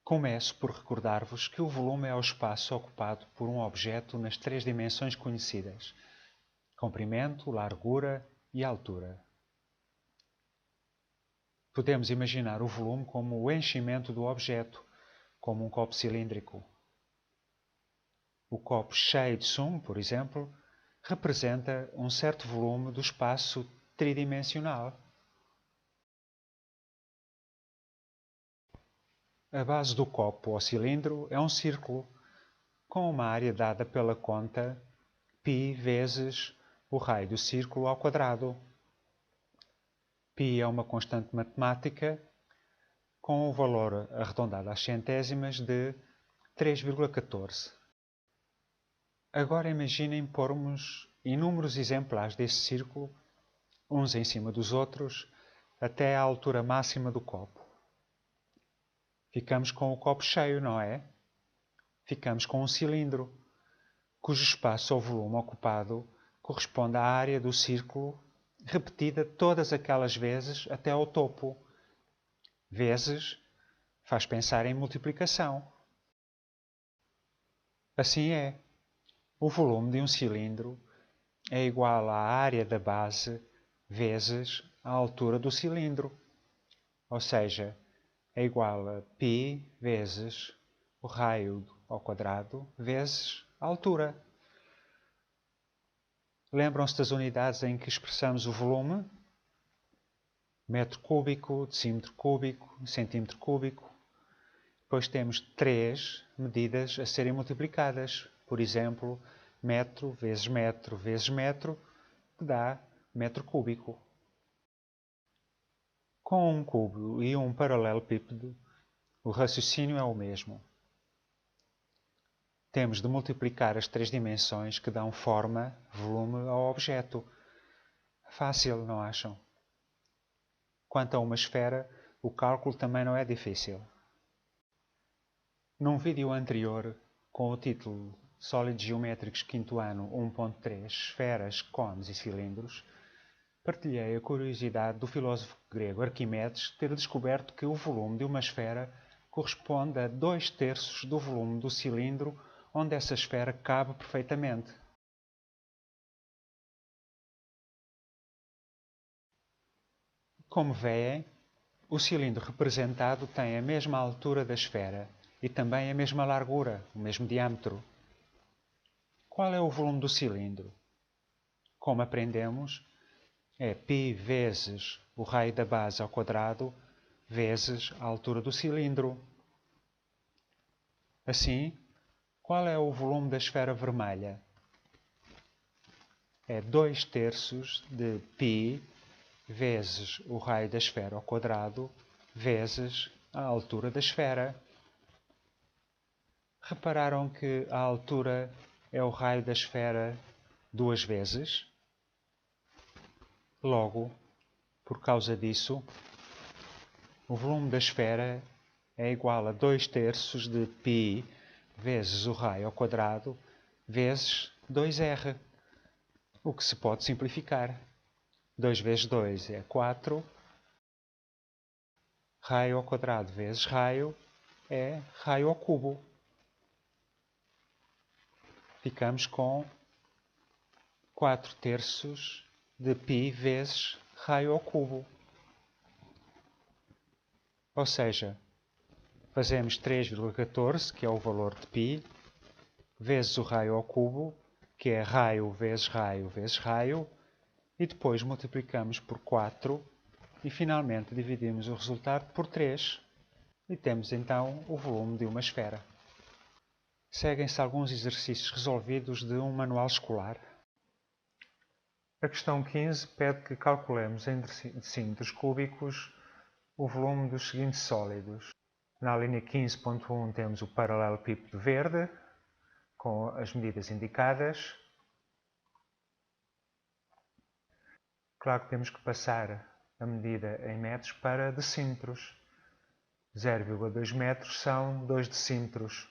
Começo por recordar-vos que o volume é o espaço ocupado por um objeto nas três dimensões conhecidas: comprimento, largura e altura. Podemos imaginar o volume como o enchimento do objeto, como um copo cilíndrico. O copo cheio de sumo, por exemplo, representa um certo volume do espaço tridimensional. A base do copo ou cilindro é um círculo com uma área dada pela conta π vezes o raio do círculo ao quadrado. Π é uma constante matemática com o valor arredondado às centésimas de 3,14. Agora imaginem pormos inúmeros exemplares desse círculo, uns em cima dos outros, até à altura máxima do copo. Ficamos com o copo cheio, não é? Ficamos com um cilindro, cujo espaço ou volume ocupado corresponde à área do círculo repetida todas aquelas vezes até ao topo. Vezes faz pensar em multiplicação. Assim é. O volume de um cilindro é igual à área da base vezes a altura do cilindro. Ou seja, é igual a π vezes o raio ao quadrado vezes a altura. Lembram-se das unidades em que expressamos o volume? Metro cúbico, decímetro cúbico, centímetro cúbico. Depois temos três medidas a serem multiplicadas. Por exemplo, metro vezes metro, que dá metro cúbico. Com um cubo e um paralelepípedo, o raciocínio é o mesmo. Temos de multiplicar as três dimensões que dão forma, volume ao objeto. Fácil, não acham? Quanto a uma esfera, o cálculo também não é difícil. Num vídeo anterior, com o título Sólidos Geométricos 5º ano 1.3 Esferas, Cones e Cilindros, partilhei a curiosidade do filósofo grego Arquimedes ter descoberto que o volume de uma esfera corresponde a 2/3 do volume do cilindro onde essa esfera cabe perfeitamente. Como veem, o cilindro representado tem a mesma altura da esfera e também a mesma largura, o mesmo diâmetro. Qual é o volume do cilindro? Como aprendemos, é π vezes o raio da base ao quadrado vezes a altura do cilindro. Assim, qual é o volume da esfera vermelha? É 2/3 de π vezes o raio da esfera ao quadrado vezes a altura da esfera. Repararam que a altura é o raio da esfera 2 vezes? Logo, por causa disso, o volume da esfera é igual a 2/3 de π vezes o raio ao quadrado vezes 2r, o que se pode simplificar. 2 vezes 2 é 4, raio ao quadrado vezes raio é raio ao cubo. Ficamos com 4/3 de π vezes raio ao cubo. Ou seja, fazemos 3,14, que é o valor de π, vezes o raio ao cubo, que é raio vezes raio vezes raio, e depois multiplicamos por 4 e finalmente dividimos o resultado por 3 e temos então o volume de uma esfera. Seguem-se alguns exercícios resolvidos de um manual escolar. A questão 15 pede que calculemos em decímetros cúbicos o volume dos seguintes sólidos. Na linha 15.1 temos o paralelepípedo verde, com as medidas indicadas. Claro que temos que passar a medida em metros para decímetros. 0,2 metros são 2 decímetros.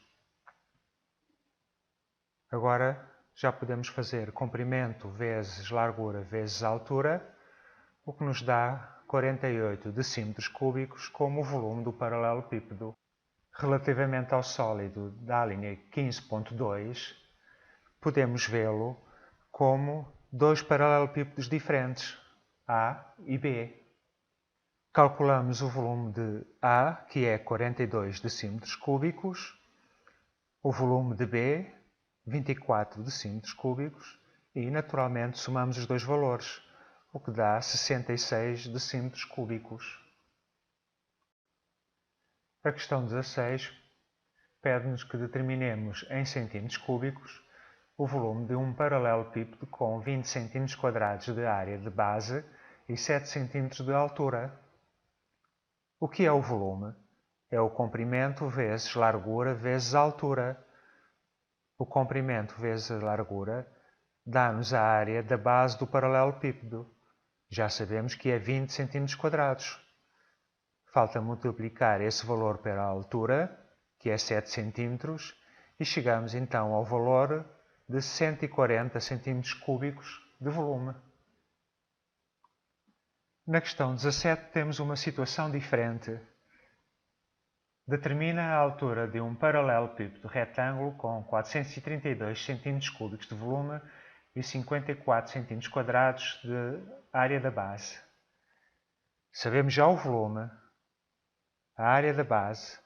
Agora já podemos fazer comprimento vezes largura vezes altura, o que nos dá 48 decímetros cúbicos como o volume do paralelepípedo. Relativamente ao sólido da linha 15.2, podemos vê-lo como dois paralelepípedos diferentes, A e B. Calculamos o volume de A, que é 42 decímetros cúbicos, o volume de B, 24 decímetros cúbicos, e naturalmente somamos os dois valores, o que dá 66 decímetros cúbicos. A questão 16 pede-nos que determinemos em centímetros cúbicos o volume de um paralelepípedo com 20 cm² de área de base e 7 cm de altura. O que é o volume? É o comprimento vezes largura vezes altura. O comprimento vezes a largura dá-nos a área da base do paralelepípedo. Já sabemos que é 20 cm². Falta multiplicar esse valor pela altura, que é 7 cm, e chegamos então ao valor de 140 cm³ de volume. Na questão 17 temos uma situação diferente. Determina a altura de um paralelepípedo retângulo com 432 cm³ de volume e 54 cm² de área da base. Sabemos já o volume, a área da base.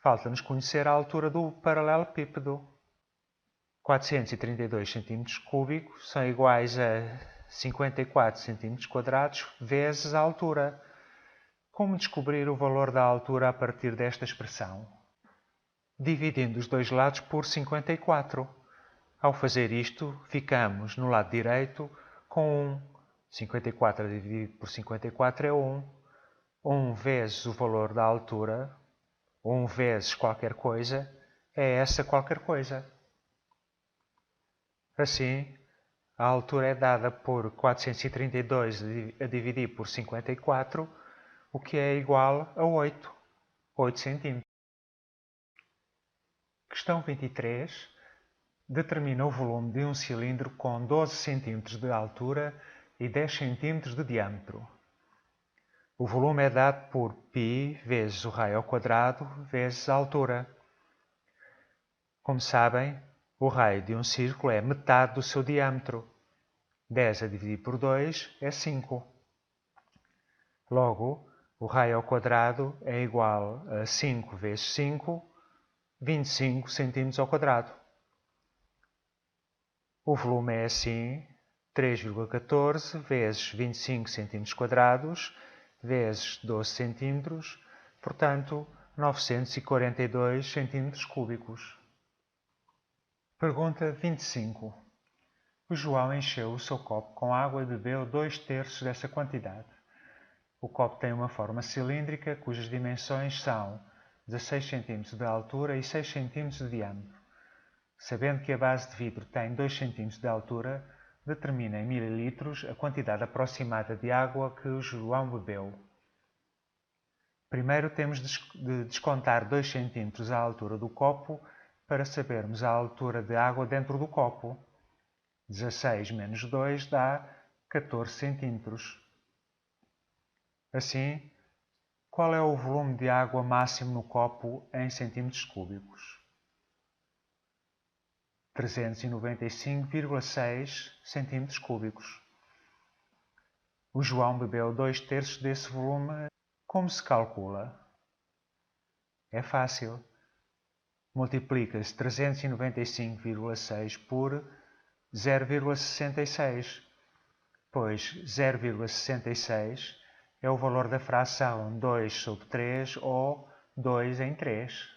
Falta-nos conhecer a altura do paralelepípedo. 432 cm³ são iguais a 54 cm² vezes a altura. Como descobrir o valor da altura a partir desta expressão? Dividindo os dois lados por 54. Ao fazer isto, ficamos no lado direito com 1. 54 dividido por 54 é 1. 1 vezes o valor da altura, 1 vezes qualquer coisa, é essa qualquer coisa. Assim, a altura é dada por 432 a dividir por 54, o que é igual a 8 cm. Questão 23. Determina o volume de um cilindro com 12 cm de altura e 10 cm de diâmetro. O volume é dado por π vezes o raio ao quadrado vezes a altura. Como sabem, o raio de um círculo é metade do seu diâmetro. 10 a dividir por 2 é 5. Logo, o raio ao quadrado é igual a 5 vezes 5, 25 cm². O volume é assim 3,14 vezes 25 cm² vezes 12 cm, portanto 942 cm³. Pergunta 25. O João encheu o seu copo com água e bebeu 2/3 dessa quantidade. O copo tem uma forma cilíndrica cujas dimensões são 16 cm de altura e 6 cm de diâmetro. Sabendo que a base de vidro tem 2 cm de altura, determina em mililitros a quantidade aproximada de água que o João bebeu. Primeiro temos de descontar 2 cm à altura do copo para sabermos a altura de água dentro do copo. 16 menos 2 dá 14 cm. Assim, qual é o volume de água máximo no copo em centímetros cúbicos? 395,6 cm³. O João bebeu 2/3 desse volume. Como se calcula? É fácil. Multiplica-se 395,6 por 0,66, pois 0,66 é o valor da fração 2/3 ou 2 em 3.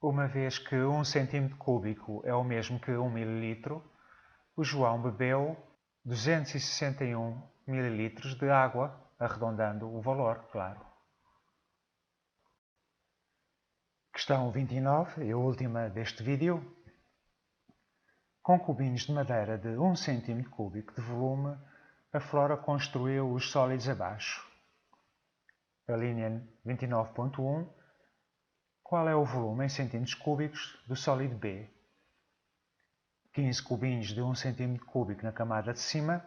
Uma vez que 1 cm³ é o mesmo que 1 ml, o João bebeu 261 ml de água, arredondando o valor, claro. Questão 29, e a última deste vídeo. Com cubinhos de madeira de 1 cm³ de volume, a Flora construiu os sólidos abaixo. A linha 29.1. Qual é o volume em centímetros cúbicos do sólido B? 15 cubinhos de 1 cm³ na camada de cima,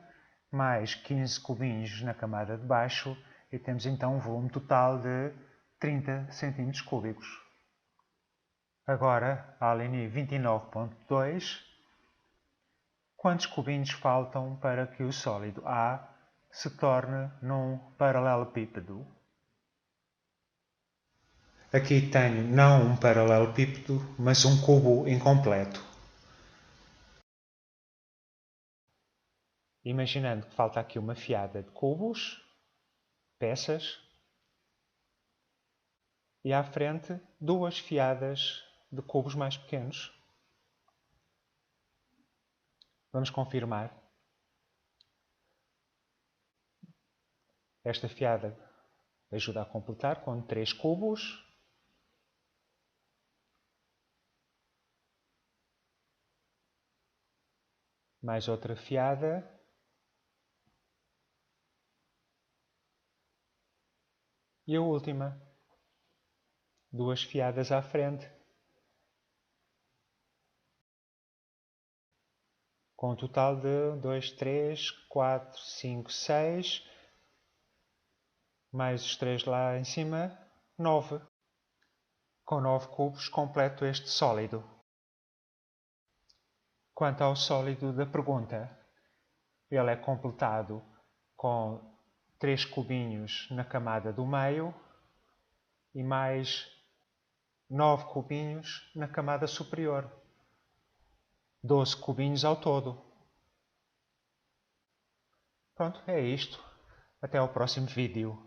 mais 15 cubinhos na camada de baixo, e temos então um volume total de 30 cm3. Agora, a linha 29.2, quantos cubinhos faltam para que o sólido A se torne num paralelepípedo? Aqui tenho não um paralelepípedo, mas um cubo incompleto. Imaginando que falta aqui uma fiada de cubos, peças, e à frente duas fiadas de cubos mais pequenos. Vamos confirmar. Esta fiada ajuda a completar com 3 cubos. Mais outra fiada. E a última. 2 fiadas à frente. Com um total de 2, 3, 4, 5, 6. Mais os 3 lá em cima, 9. Com 9 cubos completo este sólido. Quanto ao sólido da pergunta, ele é completado com 3 cubinhos na camada do meio e mais 9 cubinhos na camada superior. 12 cubinhos ao todo. Pronto, é isto. Até ao próximo vídeo.